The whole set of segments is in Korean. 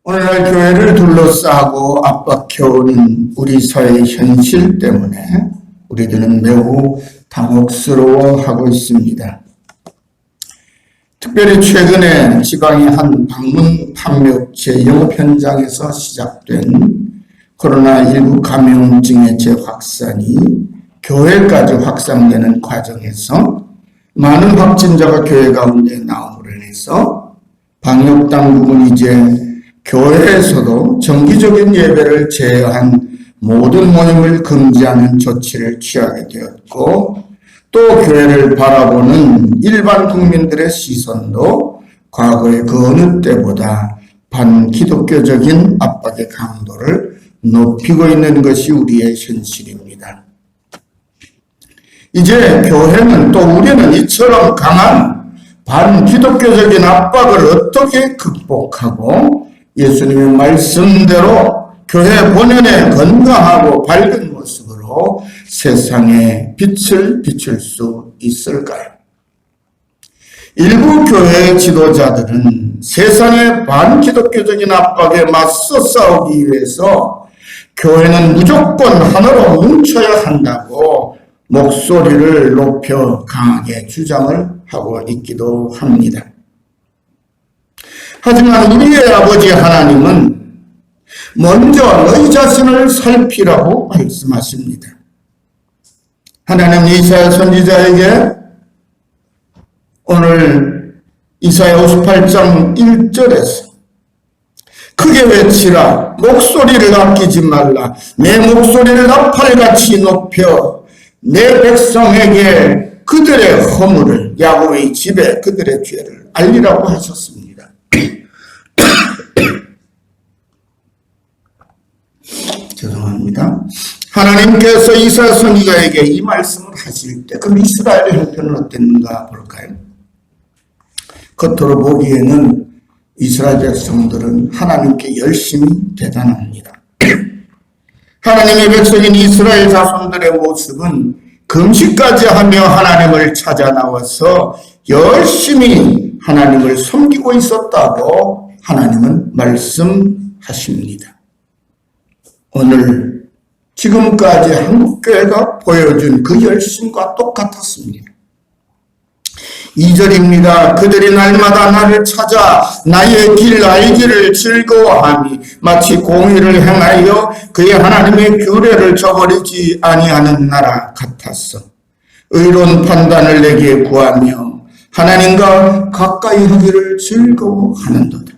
오늘날 교회를 둘러싸고 압박해오는 우리 사회의 현실 때문에 우리들은 매우 당혹스러워하고 있습니다. 특별히 최근에 지방의 한 방문 판매업체 영업 현장에서 시작된 코로나19 감염증의 재확산이 교회까지 확산되는 과정에서 많은 확진자가 교회 가운데 나옴으로 인해서 방역당국은 이제 교회에서도 정기적인 예배를 제외한 모든 모임을 금지하는 조치를 취하게 되었고, 또 교회를 바라보는 일반 국민들의 시선도 과거의 그 어느 때보다 반기독교적인 압박의 강도를 높이고 있는 것이 우리의 현실입니다. 이제 교회는 또 우리는 이처럼 강한 반기독교적인 압박을 어떻게 극복하고 예수님의 말씀대로 교회 본연의 건강하고 밝은 모습으로 세상에 빛을 비출 수 있을까요? 일부 교회 지도자들은 세상의 반기독교적인 압박에 맞서 싸우기 위해서 교회는 무조건 하나로 뭉쳐야 한다고 목소리를 높여 강하게 주장을 하고 있기도 합니다. 하지만 우리의 아버지 하나님은 먼저 너희 자신을 살피라고 말씀하십니다. 하나님 이사야 선지자에게 오늘 이사야 58장 1절에서 크게 외치라, 목소리를 아끼지 말라, 내 목소리를 나팔같이 높여 내 백성에게 그들의 허물을, 야곱의 집에 그들의 죄를 알리라고 하셨습니다. 죄송합니다. 하나님께서 이사야 선지자에게 이 말씀을 하실 때 그럼 이스라엘의 형편은 어땠는가 볼까요? 겉으로 보기에는 이스라엘 백성들은 하나님께 열심히 대단합니다. 하나님의 백성인 이스라엘 자손들의 모습은 금식까지 하며 하나님을 찾아 나와서 열심히 하나님을 섬기고 있었다고 하나님은 말씀하십니다. 오늘 지금까지 한국교회가 보여준 그 열심과 똑같았습니다. 2절입니다. 그들이 날마다 나를 찾아 나의 길 알기를 즐거워하니 마치 공의를 행하여 그의 하나님의 규례를 저버리지 아니하는 나라 같았어. 의로운 판단을 내게 구하며 하나님과 가까이 하기를 즐거워하는도다.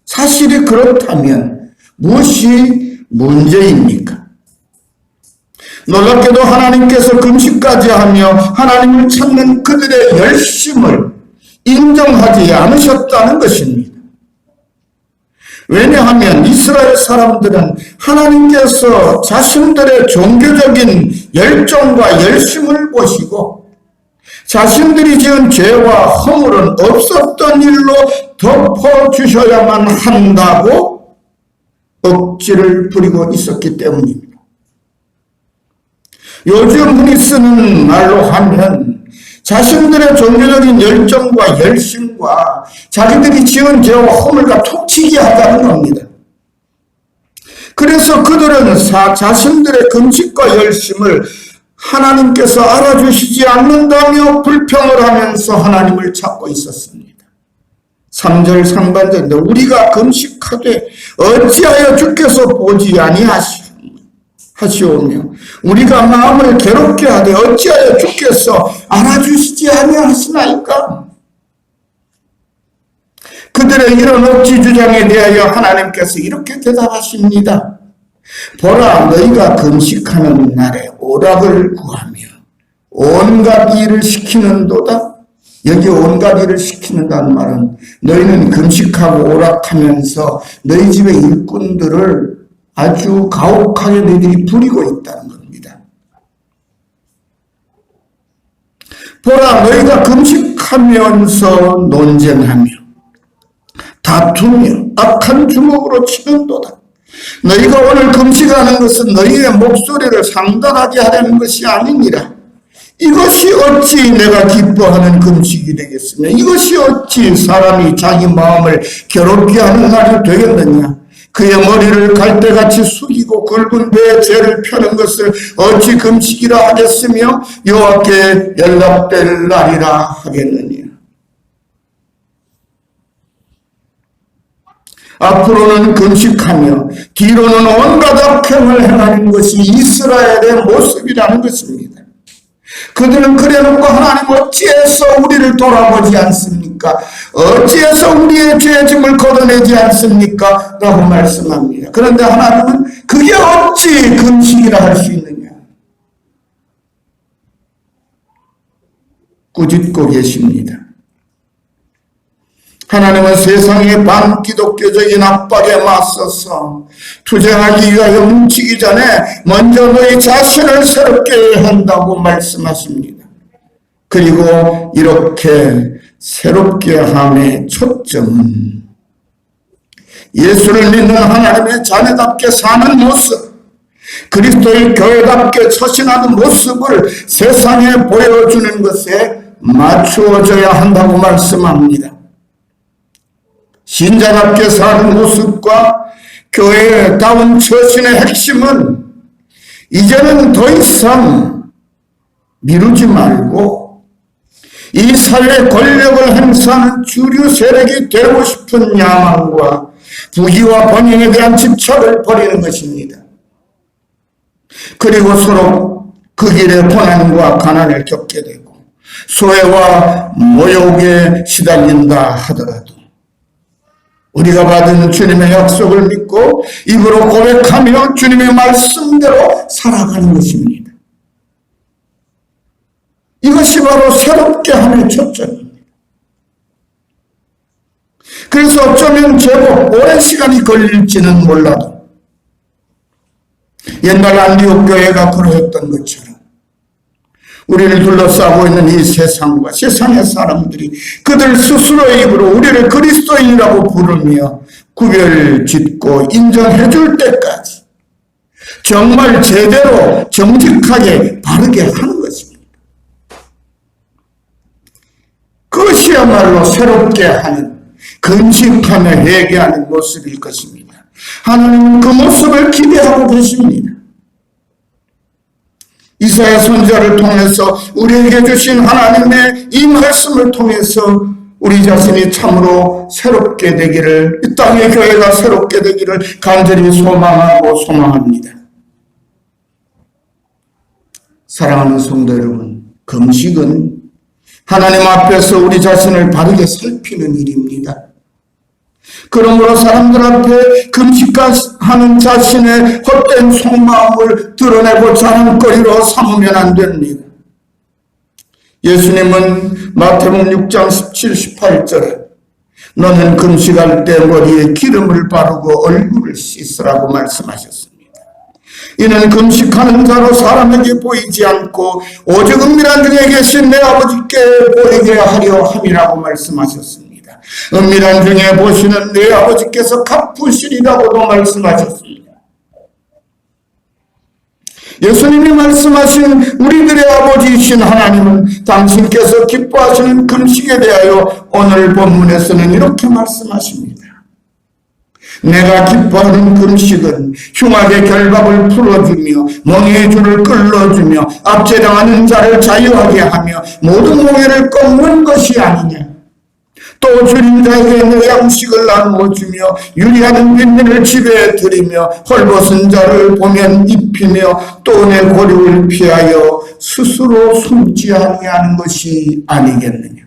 사실이 그렇다면 무엇이 문제입니까? 놀랍게도 하나님께서 금식까지 하며 하나님을 찾는 그들의 열심을 인정하지 않으셨다는 것입니다. 왜냐하면 이스라엘 사람들은 하나님께서 자신들의 종교적인 열정과 열심을 보시고 자신들이 지은 죄와 허물은 없었던 일로 덮어주셔야만 한다고 억지를 부리고 있었기 때문입니다. 요즘 흔히 쓰는 말로 하면 자신들의 종교적인 열정과 열심과 자기들이 지은 죄와 허물과 톡치게 하자는 겁니다. 그래서 그들은 자신들의 금식과 열심을 하나님께서 알아주시지 않는다며 불평을 하면서 하나님을 찾고 있었습니다. 3절 상반절인데 우리가 금식하되 어찌하여 주께서 보지 아니하시오며 우리가 마음을 괴롭게 하되 어찌하여 주께서 알아주시지 아니하시나이까? 그들의 이런 억지 주장에 대하여 하나님께서 이렇게 대답하십니다. 보라, 너희가 금식하는 날에 오락을 구하며 온갖 일을 시키는도다. 여기 온갖 일을 시키는다는 말은 너희는 금식하고 오락하면서 너희 집의 일꾼들을 아주 가혹하게 너희들이 부리고 있다는 겁니다. 보라, 너희가 금식하면서 논쟁하며 다투며 악한 주먹으로 치는도다. 너희가 오늘 금식하는 것은 너희의 목소리를 상달하게 하려는 것이 아니니라. 이것이 어찌 내가 기뻐하는 금식이 되겠으며 이것이 어찌 사람이 자기 마음을 괴롭게 하는 날이 되겠느냐. 그의 머리를 갈대같이 숙이고 굵은 배에 죄를 펴는 것을 어찌 금식이라 하겠으며 여호와께 연락될 날이라 하겠느냐. 앞으로는 금식하며 뒤로는 온갖 악행을 행하는 것이 이스라엘의 모습이라는 것입니다. 그들은 그래놓고 하나님 어찌해서 우리를 돌아보지 않습니까? 어찌해서 우리의 죄짐을 걷어내지 않습니까? 라고 말씀합니다. 그런데 하나님은 그게 어찌 금식이라 할 수 있느냐? 꾸짖고 계십니다. 하나님은 세상의 반기독교적인 압박에 맞서서 투쟁하기 위하여 뭉치기 전에 먼저 너희 자신을 새롭게 한다고 말씀하십니다. 그리고 이렇게 새롭게 함의 초점은 예수를 믿는 하나님의 자녀답게 사는 모습, 그리스도의 교회답게 처신하는 모습을 세상에 보여주는 것에 맞추어져야 한다고 말씀합니다. 신자답게 사는 모습과 교회다운 처신의 핵심은 이제는 더 이상 미루지 말고 이 사회의 권력을 행사하는 주류 세력이 되고 싶은 야망과 부귀와 번영에 대한 집착을 버리는 것입니다. 그리고 서로 그 길에 고난과 가난을 겪게 되고 소외와 모욕에 시달린다 하더라도 우리가 받은 주님의 약속을 믿고 입으로 고백하며 주님의 말씀대로 살아가는 것입니다. 이것이 바로 새롭게 함의 초점입니다. 그래서 어쩌면 제법 오랜 시간이 걸릴지는 몰라도 옛날 안디옥 교회가 그러했던 것처럼 우리를 둘러싸고 있는 이 세상과 세상의 사람들이 그들 스스로의 입으로 우리를 그리스도인이라고 부르며 구별 짓고 인정해 줄 때까지 정말 제대로 정직하게 바르게 하는 것입니다. 그것이야말로 새롭게 하는 금식하며 회개하는 모습일 것입니다. 하나님은 그 모습을 기대하고 계십니다. 이사야 선지자를 통해서 우리에게 주신 하나님의 이 말씀을 통해서 우리 자신이 참으로 새롭게 되기를, 이 땅의 교회가 새롭게 되기를 간절히 소망하고 소망합니다. 사랑하는 성도 여러분, 금식은 하나님 앞에서 우리 자신을 바르게 살피는 일입니다. 그러므로 사람들 앞에 금식하는 자신의 헛된 속마음을 드러내고 자랑거리로 삼으면 안 됩니다. 예수님은 마태복음 6장 17, 18절에 너는 금식할 때 머리에 기름을 바르고 얼굴을 씻으라고 말씀하셨습니다. 이는 금식하는 자로 사람에게 보이지 않고 오직 은밀한 중에 계신 내 아버지께 보이게 하려 함이라고 말씀하셨습니다. 은밀한 중에 보시는 내 아버지께서 갚으시리라고도 말씀하셨습니다. 예수님이 말씀하신 우리들의 아버지이신 하나님은 당신께서 기뻐하시는 금식에 대하여 오늘 본문에서는 이렇게 말씀하십니다. 내가 기뻐하는 금식은 흉악의 결박을 풀어주며 멍에의 줄을 끌어주며 압제당하는 자를 자유하게 하며 모든 멍에를 꺾는 것이 아니냐. 또 주린 자에게 내 양식을 나누어 주며 유리하는 빈민을 집에 들이며 헐벗은 자를 보면 입히며 또 내 고륙을 피하여 스스로 숨지 아니하는 것이 아니겠느냐.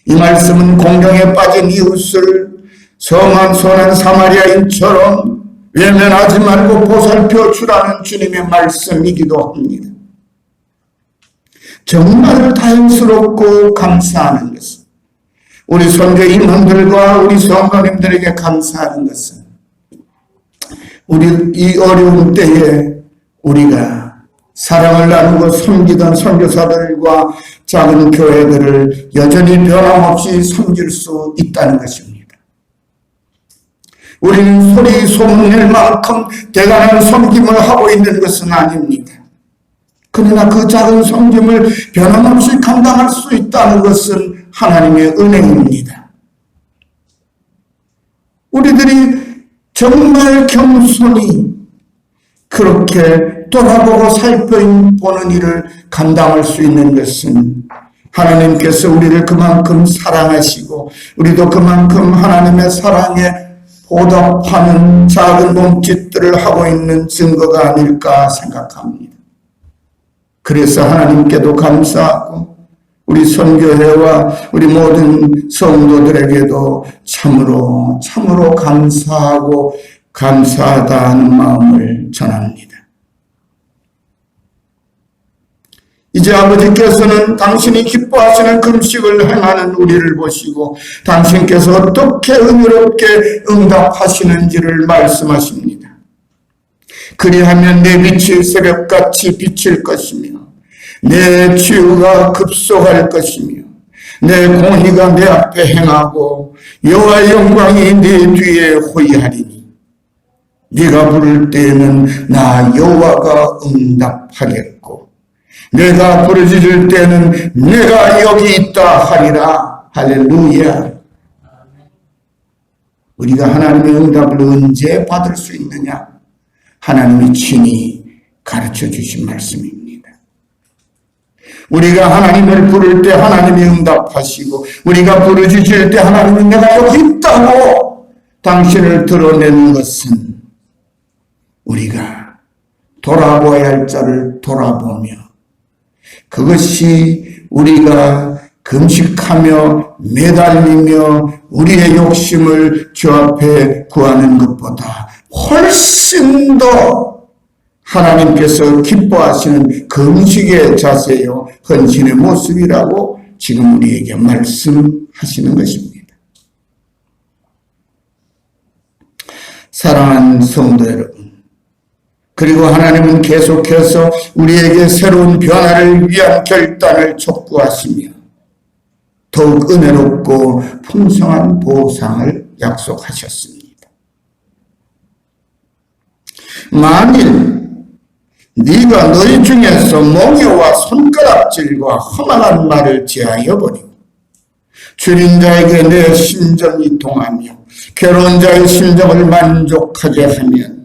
이 말씀은 공경에 빠진 이웃을 선한 사마리아인처럼 외면하지 말고 보살펴 주라는 주님의 말씀이기도 합니다. 정말 다행스럽고 감사하는 것은, 우리 선교 임원들과 우리 성도님들에게 감사하는 것은, 우리 이 어려운 때에 우리가 사랑을 나누고 섬기던 선교사들과 작은 교회들을 여전히 변함없이 섬길 수 있다는 것입니다. 우리는 소리 소문낼 만큼 대단한 섬김을 하고 있는 것은 아닙니다. 그러나 그 작은 섬김을 변함없이 감당할 수 있다는 것은 하나님의 은혜입니다. 우리들이 정말 겸손히 그렇게 돌아보고 살펴보는 일을 감당할 수 있는 것은 하나님께서 우리를 그만큼 사랑하시고 우리도 그만큼 하나님의 사랑에 보답하는 작은 몸짓들을 하고 있는 증거가 아닐까 생각합니다. 그래서 하나님께도 감사하고 우리 선교회와 우리 모든 성도들에게도 참으로 감사하고 감사하다는 마음을 전합니다. 이제 아버지께서는 당신이 기뻐하시는 금식을 행하는 우리를 보시고 당신께서 어떻게 은혜롭게 응답하시는지를 말씀하십니다. 그리하면 내 빛이 새벽같이 비칠 것이며 내 치유가 급속할 것이며 내 공의가 내 앞에 행하고 여호와의 영광이 내 뒤에 호위하리니 네가 부를 때에는 나 여호와가 응답하겠고 내가 부르짖을 때는 내가 여기 있다 하리라. 할렐루야. 우리가 하나님의 응답을 언제 받을 수 있느냐? 하나님이 친히 가르쳐 주신 말씀입니다. 우리가 하나님을 부를 때 하나님이 응답하시고 우리가 부르짖을 때 하나님이 내가 여기 있다고 당신을 드러내는 것은 우리가 돌아보아야 할 자를 돌아보며 그것이 우리가 금식하며 매달리며 우리의 욕심을 주 앞에 구하는 것보다 훨씬 더 하나님께서 기뻐하시는 금식의 자세요 헌신의 모습이라고 지금 우리에게 말씀하시는 것입니다. 사랑하는 성도 여러분, 그리고 하나님은 계속해서 우리에게 새로운 변화를 위한 결단을 촉구하시며 더욱 은혜롭고 풍성한 보상을 약속하셨습니다. 만일 네가 너희 중에서 몽요와 손가락질과 험한 말을 제하여 버리고 줄인 자에게 내 심정이 동하며 괴로운 자의 심정을 만족하게 하면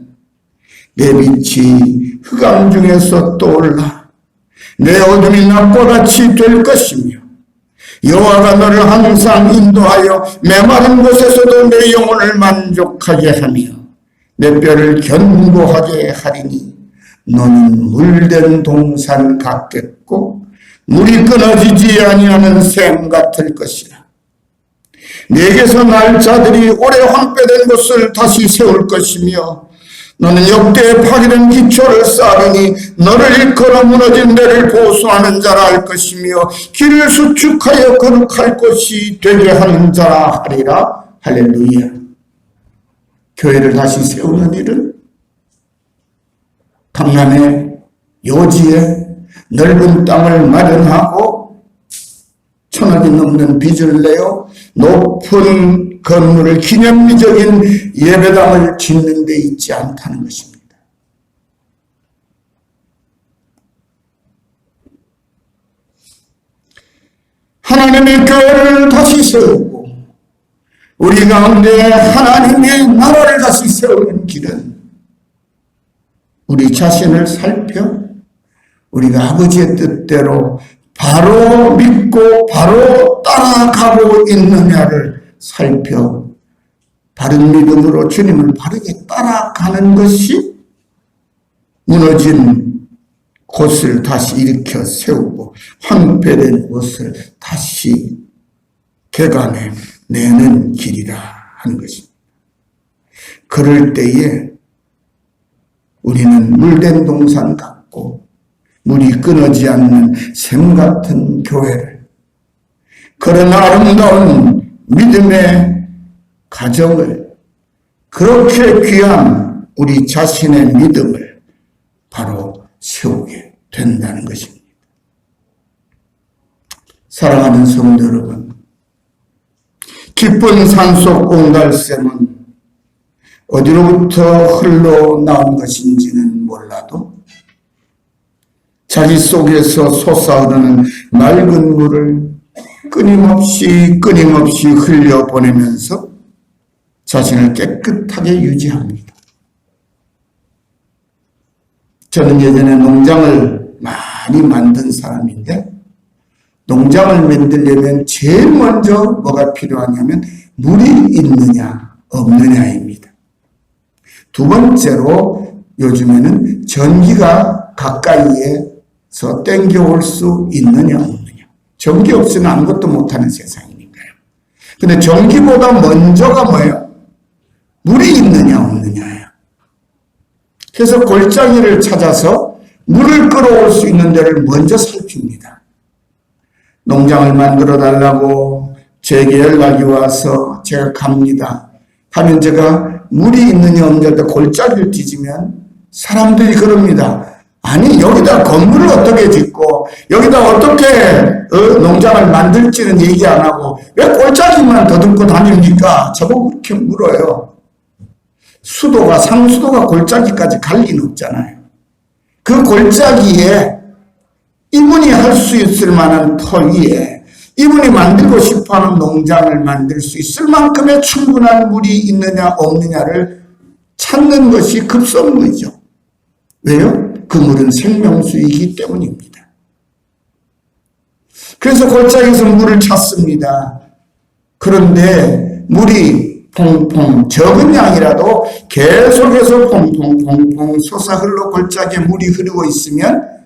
내 빛이 흑암 중에서 떠올라 내 어둠이 낮보같이 될 것이며 여호와가 너를 항상 인도하여 메마른 곳에서도 내 영혼을 만족하게 하며 내 뼈를 견고하게 하리니 너는 물된 동산 같겠고 물이 끊어지지 아니하는 샘 같을 것이라. 내게서 날 자들이 오래 황폐된 곳을 다시 세울 것이며 너는 역대의 파괴된 기초를 쌓으니 너를 일컬어 무너진 데를 보수하는 자라 할 것이며 길을 수축하여 거룩할 곳이 되게 하는 자라 하리라. 할렐루야. 교회를 다시 세우는 일은 강남의 요지에 넓은 땅을 마련하고 1,000억이 넘는 빚을 내어 높은 건물을 기념비적인 예배당을 짓는 데 있지 않다는 것입니다. 하나님의 교회를 다시 세우고 우리 가운데 하나님의 나라를 다시 세우는 길은 우리 자신을 살펴 우리가 아버지의 뜻대로 바로 믿고 바로 따라가고 있느냐를 살펴 바른 믿음으로 주님을 바르게 따라가는 것이 무너진 곳을 다시 일으켜 세우고 황폐된 곳을 다시 객안에 내는 길이라 하는 것입니다. 그럴 때에 우리는 물된 동산 같고 물이 끊어지 않는 샘 같은 교회를, 그런 아름다운 믿음의 가정을, 그렇게 귀한 우리 자신의 믿음을 바로 세우게 된다는 것입니다. 사랑하는 성도 여러분, 깊은 산속 옹달샘은 어디로부터 흘러나온 것인지는 몰라도 자기 속에서 솟아오르는 맑은 물을 끊임없이 흘려보내면서 자신을 깨끗하게 유지합니다. 저는 예전에 농장을 많이 만든 사람인데, 농장을 만들려면 제일 먼저 뭐가 필요하냐면 물이 있느냐 없느냐입니다. 두 번째로 요즘에는 전기가 가까이에서 땡겨올 수 있느냐 없느냐. 전기 없이는 아무것도 못하는 세상이니까요. 근데 전기보다 먼저가 뭐예요? 물이 있느냐 없느냐예요. 그래서 골짜기를 찾아서 물을 끌어올 수 있는 데를 먼저 살핍니다. 농장을 만들어 달라고 제게 연락이 와서 제가 갑니다. 하면 제가 물이 있느냐 없느냐 골짜기를 뒤지면 사람들이 그럽니다. 아니, 여기다 건물을 어떻게 짓고 여기다 어떻게 농장을 만들지는 얘기 안 하고 왜 골짜기만 더듬고 다닙니까? 저보고 그렇게 물어요. 수도가, 상수도가 골짜기까지 갈 리는 없잖아요. 그 골짜기에 이분이 할 수 있을 만한 터 위에 이분이 만들고 싶어하는 농장을 만들 수 있을 만큼의 충분한 물이 있느냐 없느냐를 찾는 것이 급선무죠. 왜요? 그 물은 생명수이기 때문입니다. 그래서 골짜기에서 물을 찾습니다. 그런데 물이 퐁퐁, 적은 양이라도 계속해서 퐁퐁 솟아 흘러 골짜기에 물이 흐르고 있으면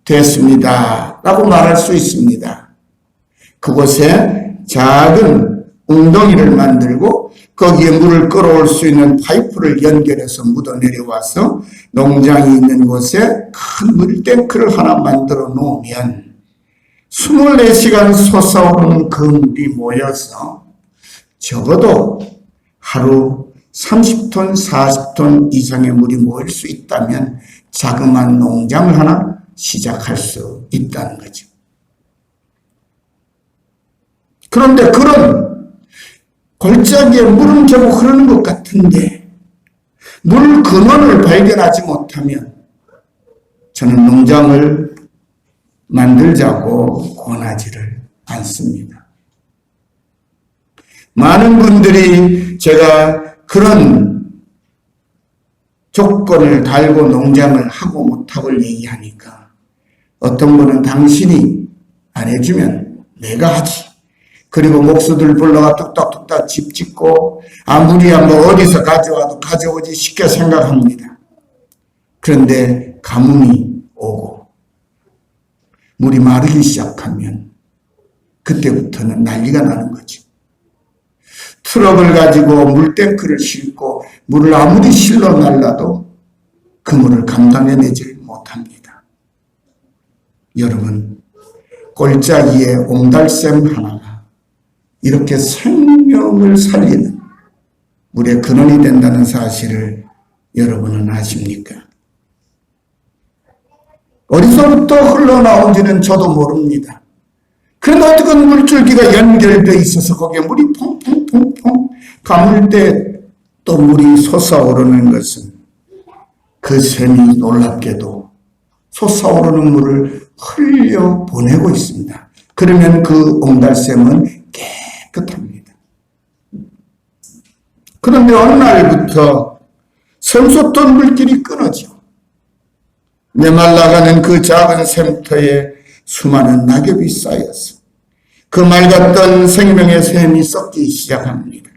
됐습니다 라고 말할 수 있습니다. 그곳에 작은 웅덩이를 만들고 거기에 물을 끌어올 수 있는 파이프를 연결해서 묻어 내려와서 농장이 있는 곳에 큰 물탱크를 하나 만들어 놓으면 24시간 솟아오르는 그 물이 모여서 적어도 하루 30톤, 40톤 이상의 물이 모일 수 있다면 자그마한 농장을 하나 시작할 수 있다는 거죠. 그런데 그런 골짜기에 물은 겨우 흐르는 것 같은데 물 근원을 발견하지 못하면 저는 농장을 만들자고 권하지를 않습니다. 많은 분들이 제가 그런 조건을 달고 농장을 하고 못하고 얘기하니까 어떤 분은 당신이 안 해주면 내가 하지. 그리고 목수들 불러가 뚝딱뚝딱 집 짓고 아무리 뭐 어디서 가져와도 가져오지 쉽게 생각합니다. 그런데 가뭄이 오고 물이 마르기 시작하면 그때부터는 난리가 나는 거죠. 트럭을 가지고 물탱크를 싣고 물을 아무리 실러 날라도 그 물을 감당해내지 못합니다. 여러분, 골짜기에 옹달샘 하나가 이렇게 생명을 살리는 물의 근원이 된다는 사실을 여러분은 아십니까? 어디서부터 흘러나온지는 저도 모릅니다. 그런데 어떻게 물줄기가 연결되어 있어서 거기에 물이 퐁퐁퐁퐁 감을 때 또 물이 솟아오르는 것은 그 샘이 놀랍게도 솟아오르는 물을 흘려보내고 있습니다. 그러면 그 옹달샘은 깨끗합니다. 그런데 어느 날부터 샘솟던 물길이 끊어져 메말라가는 그 작은 샘터에 수많은 낙엽이 쌓여서 그 맑았던 생명의 샘이 썩기 시작합니다.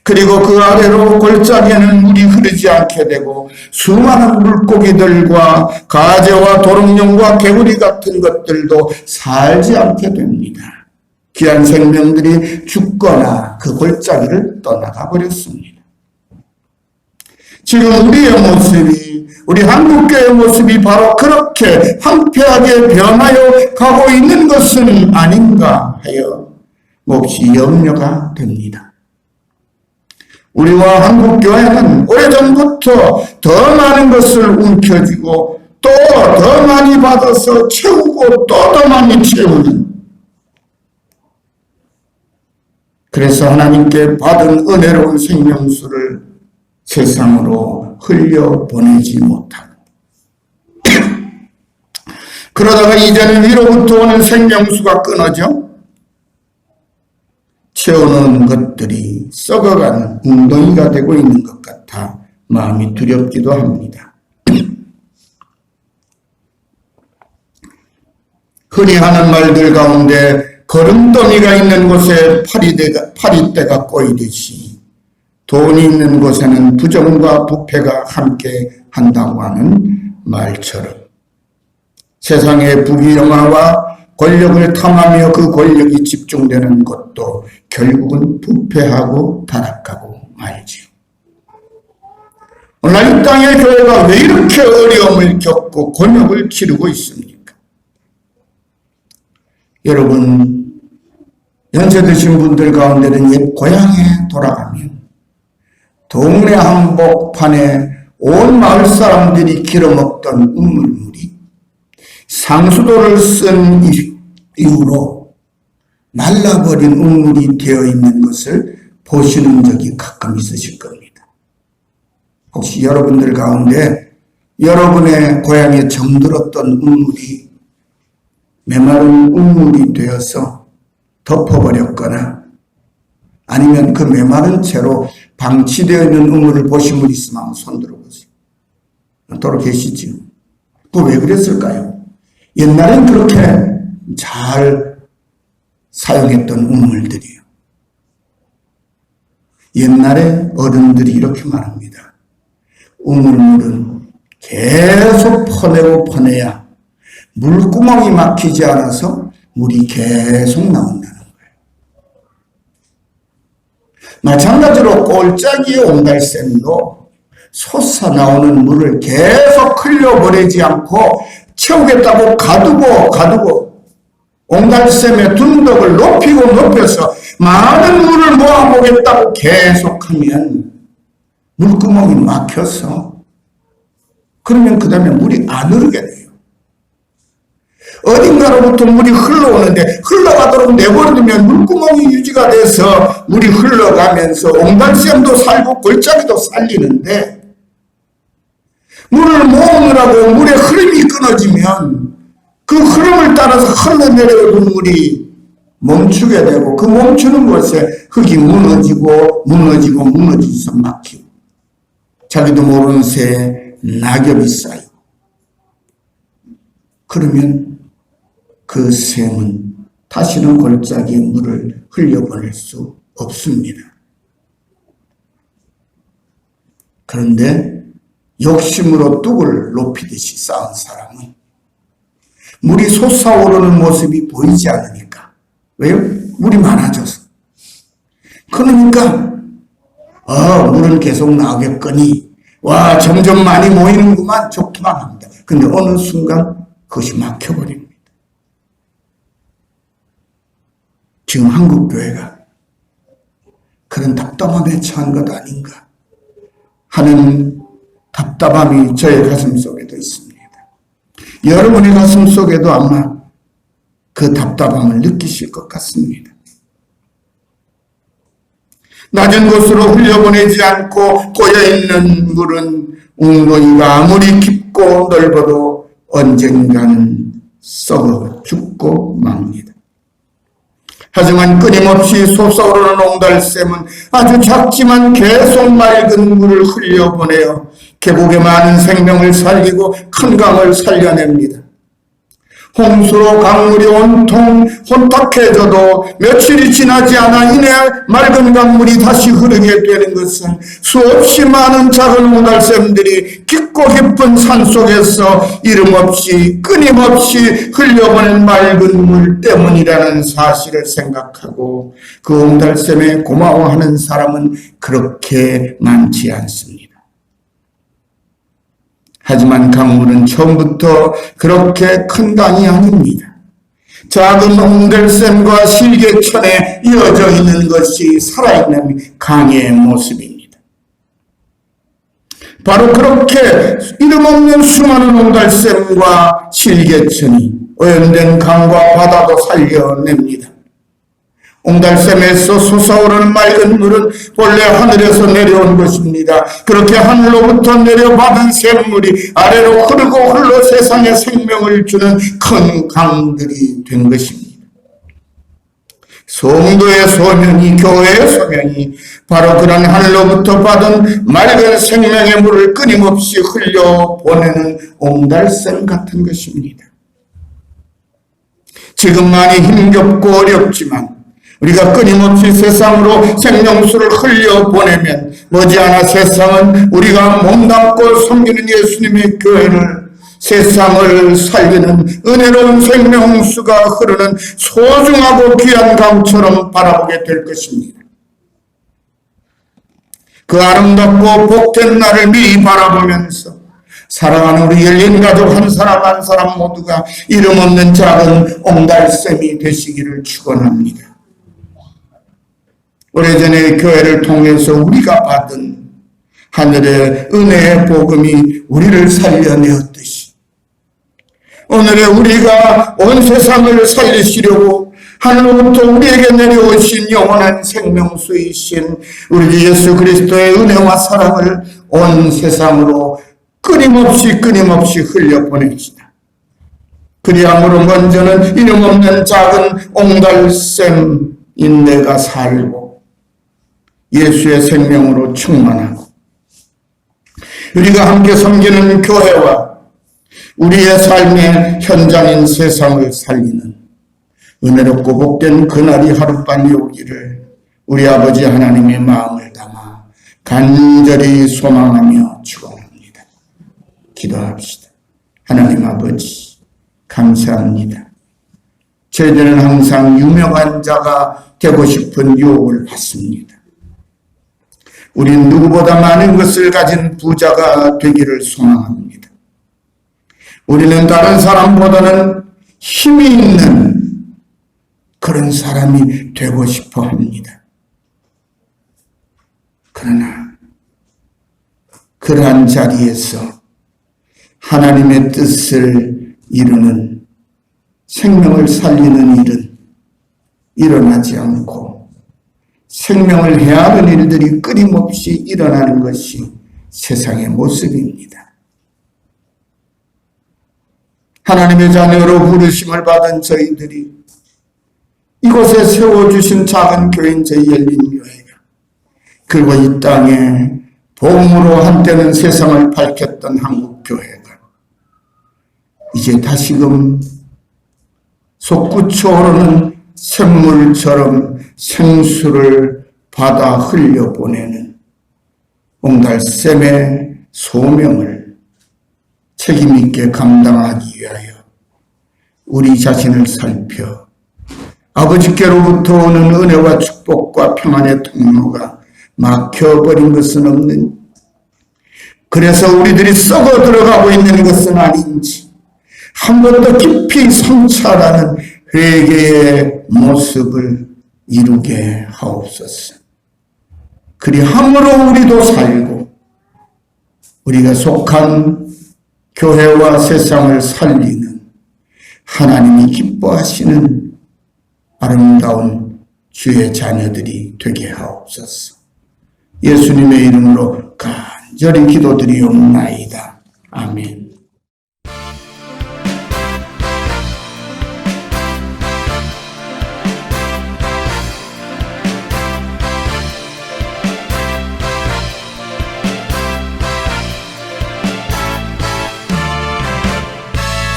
그리고 그 아래로 골짜기에는 물이 흐르지 않게 되고 수많은 물고기들과 가재와 도롱뇽과 개구리 같은 것들도 살지 않게 됩니다. 귀한 생명들이 죽거나 그 골짜기를 떠나가 버렸습니다. 지금 우리의 모습이, 우리 한국교회의 모습이 바로 그렇게 황폐하게 변하여 가고 있는 것은 아닌가 하여 몹시 염려가 됩니다. 우리와 한국교회는 오래전부터 더 많은 것을 움켜쥐고 또 더 많이 받아서 채우고 또 더 많이 채우는, 그래서 하나님께 받은 은혜로운 생명수를 세상으로 흘려보내지 못하고 그러다가 이제는 위로부터 오는 생명수가 끊어져 채우는 것들이 썩어가는 웅덩이가 되고 있는 것 같아 마음이 두렵기도 합니다. 흔히 하는 말들 가운데 거름더미가 있는 곳에 파리떼가 꼬이듯이 돈이 있는 곳에는 부정과 부패가 함께 한다고 하는 말처럼 세상의 부귀영화와 권력을 탐하며 그 권력이 집중되는 것도 결국은 부패하고 타락하고 말지요. 오늘 이 땅의 교회가 왜 이렇게 어려움을 겪고 곤욕을 치르고 있습니까? 여러분, 연세 드신 분들 가운데는 옛 고향에 돌아가면 동네 한복판에 온 마을 사람들이 길어먹던 우물물이 상수도를 쓴 이후로 말라버린 우물이 되어 있는 것을 보시는 적이 가끔 있으실 겁니다. 혹시 여러분들 가운데 여러분의 고향에 정들었던 우물이 메마른 우물이 되어서 덮어버렸거나 아니면 그 메마른 채로 방치되어 있는 우물을 보신 분 있으면 한번 손 들어보세요. 돌아 계시죠? 그 왜 그랬을까요? 옛날엔 그렇게 잘 사용했던 우물들이에요. 옛날에 어른들이 이렇게 말합니다. 우물물은 계속 퍼내고 퍼내야 물구멍이 막히지 않아서 물이 계속 나온다는 거예요. 마찬가지로 골짜기의 옹달샘도 솟아나오는 물을 계속 흘려보내지 않고 채우겠다고 가두고 옹달샘의 둔덕을 높이고 높여서 많은 물을 모아보겠다고 계속하면 물구멍이 막혀서 그러면 그 다음에 물이 안 흐르게 돼요. 어딘가로부터 물이 흘러오는데 흘러가도록 내버려두면 물구멍이 유지가 돼서 물이 흘러가면서 옹달샘도 살고 골짜기도 살리는데 물을 모으느라고 물의 흐름이 끊어지면 그 흐름을 따라서 흘러내려오는 물이 멈추게 되고 그 멈추는 곳에 흙이 무너지서 막히고 자기도 모르는 새에 낙엽이 쌓이고 그러면 그 샘은 다시는 골짜기에 물을 흘려보낼 수 없습니다. 그런데 욕심으로 뚝을 높이듯이 쌓은 사람은 물이 솟아오르는 모습이 보이지 않으니까. 왜요? 물이 많아져서. 그러니까 물은 계속 나오겠거니 와 점점 많이 모이는구만 좋기만 합니다. 근데 어느 순간 그것이 막혀버립니다. 지금 한국교회가 그런 답답함에 처한 것 아닌가 하는 답답함이 저의 가슴 속에도 있습니다. 여러분의 가슴 속에도 아마 그 답답함을 느끼실 것 같습니다. 낮은 곳으로 흘려보내지 않고 고여있는 물은 웅덩이가 아무리 깊고 넓어도 언젠가는 썩어 죽고 맙니다. 하지만 끊임없이 솟아오르는 옹달샘은 아주 작지만 계속 맑은 물을 흘려보내어 계곡의 많은 생명을 살리고 큰 강을 살려냅니다. 홍수로 강물이 온통 혼탁해져도 며칠이 지나지 않아 이내 맑은 강물이 다시 흐르게 되는 것은 수없이 많은 작은 옹달샘들이 깊고 깊은 산속에서 이름없이 끊임없이 흘려보낸 맑은 물 때문이라는 사실을 생각하고 그 옹달샘에 고마워하는 사람은 그렇게 많지 않습니다. 하지만 강물은 처음부터 그렇게 큰 강이 아닙니다. 작은 옹달샘과 실개천에 이어져 있는 것이 살아있는 강의 모습입니다. 바로 그렇게 이름 없는 수많은 옹달샘과 실개천이 오염된 강과 바다도 살려냅니다. 옹달샘에서 솟아오르는 맑은 물은 본래 하늘에서 내려온 것입니다. 그렇게 하늘로부터 내려받은 샘물이 아래로 흐르고 흘러 세상에 생명을 주는 큰 강들이 된 것입니다. 성도의 소명이, 교회의 소명이 바로 그런 하늘로부터 받은 맑은 생명의 물을 끊임없이 흘려보내는 옹달샘 같은 것입니다. 지금 많이 힘겹고 어렵지만 우리가 끊임없이 세상으로 생명수를 흘려보내면 머지않아 세상은 우리가 몸담고 섬기는 예수님의 교회를 세상을 살리는 은혜로운 생명수가 흐르는 소중하고 귀한 강처럼 바라보게 될 것입니다. 그 아름답고 복된 날을 미리 바라보면서 사랑하는 우리 열린 가족 한 사람 한 사람 모두가 이름 없는 작은 옹달샘이 되시기를 축원합니다. 오래전에 교회를 통해서 우리가 받은 하늘의 은혜의 복음이 우리를 살려내었듯이 오늘의 우리가 온 세상을 살리시려고 하늘로부터 우리에게 내려오신 영원한 생명수이신 우리 주 예수 그리스도의 은혜와 사랑을 온 세상으로 끊임없이 흘려보냅시다. 그리함으로 먼저는 이름 없는 작은 옹달샘인 내가 살고 예수의 생명으로 충만하고 우리가 함께 섬기는 교회와 우리의 삶의 현장인 세상을 살리는 은혜롭고 복된 그날이 하루빨리 오기를 우리 아버지 하나님의 마음을 담아 간절히 소망하며 축원합니다. 기도합시다. 하나님 아버지 감사합니다. 저희들은 항상 유명한 자가 되고 싶은 유혹을 받습니다. 우린 누구보다 많은 것을 가진 부자가 되기를 소망합니다. 우리는 다른 사람보다는 힘이 있는 그런 사람이 되고 싶어 합니다. 그러나 그러한 자리에서 하나님의 뜻을 이루는 생명을 살리는 일은 일어나지 않고 생명을 해하는 일들이 끊임없이 일어나는 것이 세상의 모습입니다. 하나님의 자녀로 부르심을 받은 저희들이 이곳에 세워주신 작은 교인 저희 열린교회가 그리고 이 땅에 복음으로 한때는 세상을 밝혔던 한국교회가 이제 다시금 솟구쳐오르는 샘물처럼 생수를 받아 흘려보내는 옹달샘의 소명을 책임있게 감당하기 위하여 우리 자신을 살펴 아버지께로부터 오는 은혜와 축복과 평안의 통로가 막혀버린 것은 없는지, 그래서 우리들이 썩어 들어가고 있는 것은 아닌지 한 번 더 깊이 성찰하는 회개의 모습을 이루게 하옵소서. 그리함으로 우리도 살고 우리가 속한 교회와 세상을 살리는 하나님이 기뻐하시는 아름다운 주의 자녀들이 되게 하옵소서. 예수님의 이름으로 간절히 기도드리옵나이다. 아멘.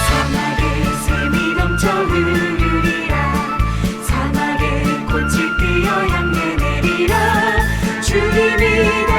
사막의 샘이 주님이